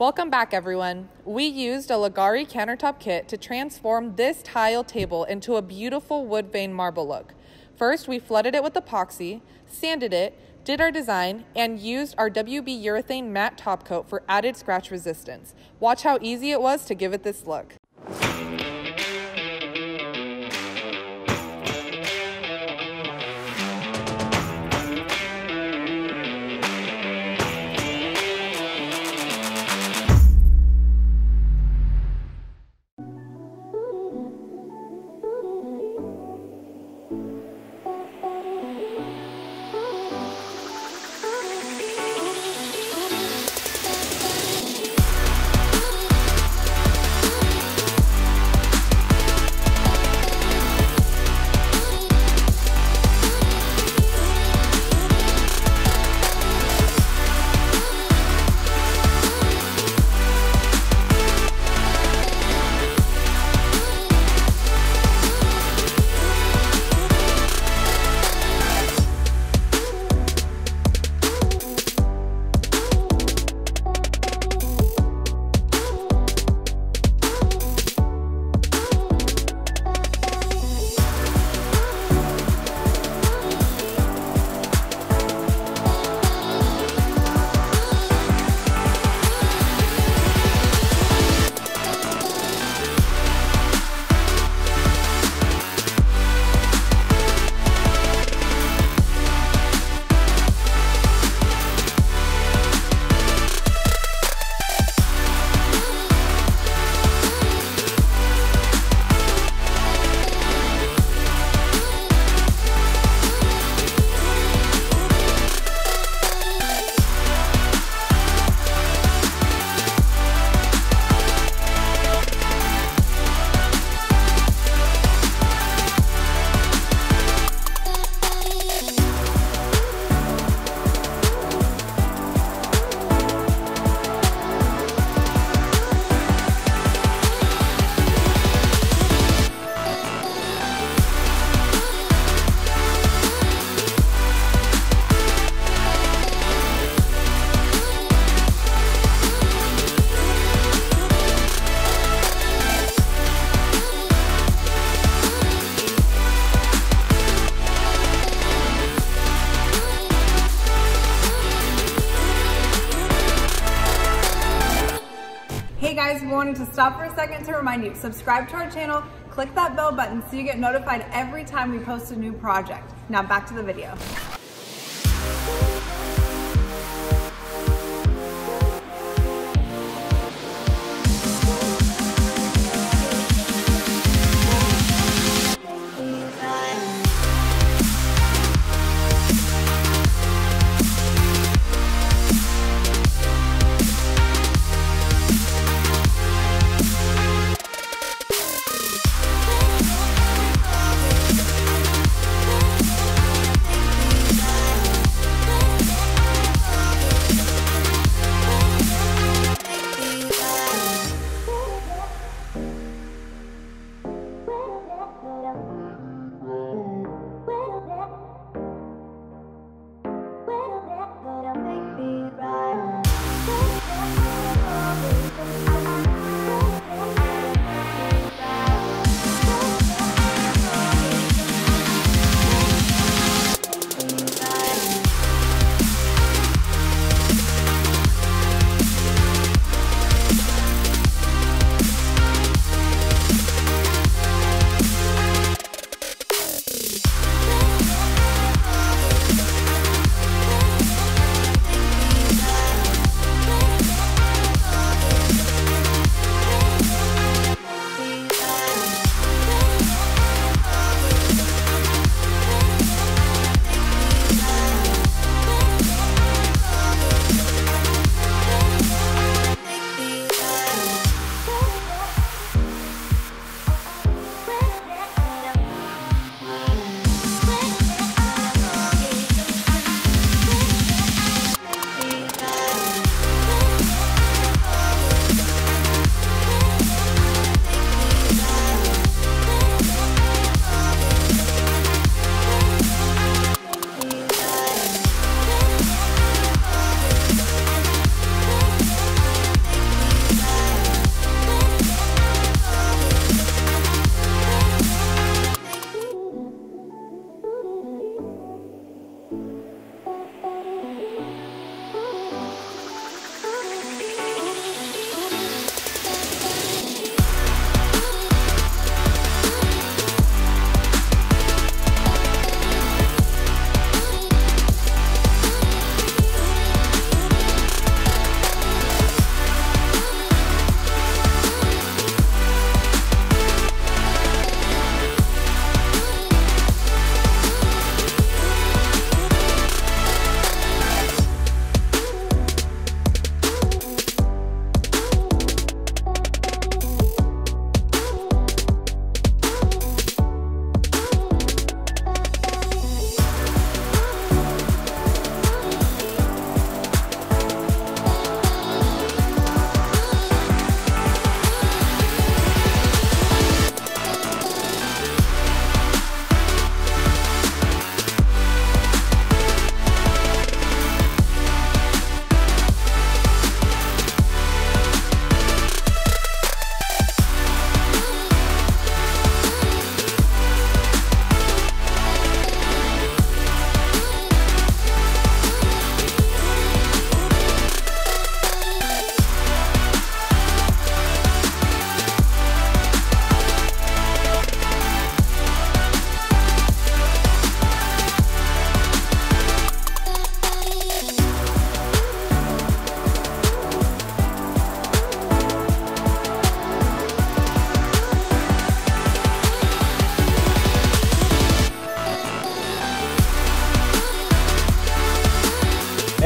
Welcome back, everyone. We used a Leggari countertop kit to transform this tile table into a beautiful wood vein marble look. First, we flooded it with epoxy, sanded it, did our design, and used our Wb Urethane Matte top coat for added scratch resistance. Watch how easy it was to give it this look. Hey guys, we wanted to stop for a second to remind you, subscribe to our channel, click that bell button so you get notified every time we post a new project. Now back to the video.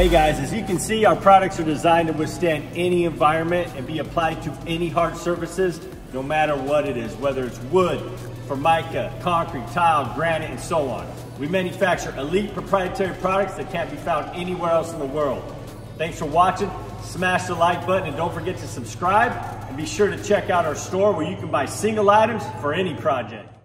Hey guys, as you can see, our products are designed to withstand any environment and be applied to any hard surfaces, no matter what it is, whether it's wood, formica, concrete, tile, granite, and so on. We manufacture elite proprietary products that can't be found anywhere else in the world. Thanks for watching. Smash the like button and don't forget to subscribe, and be sure to check out our store where you can buy single items for any project.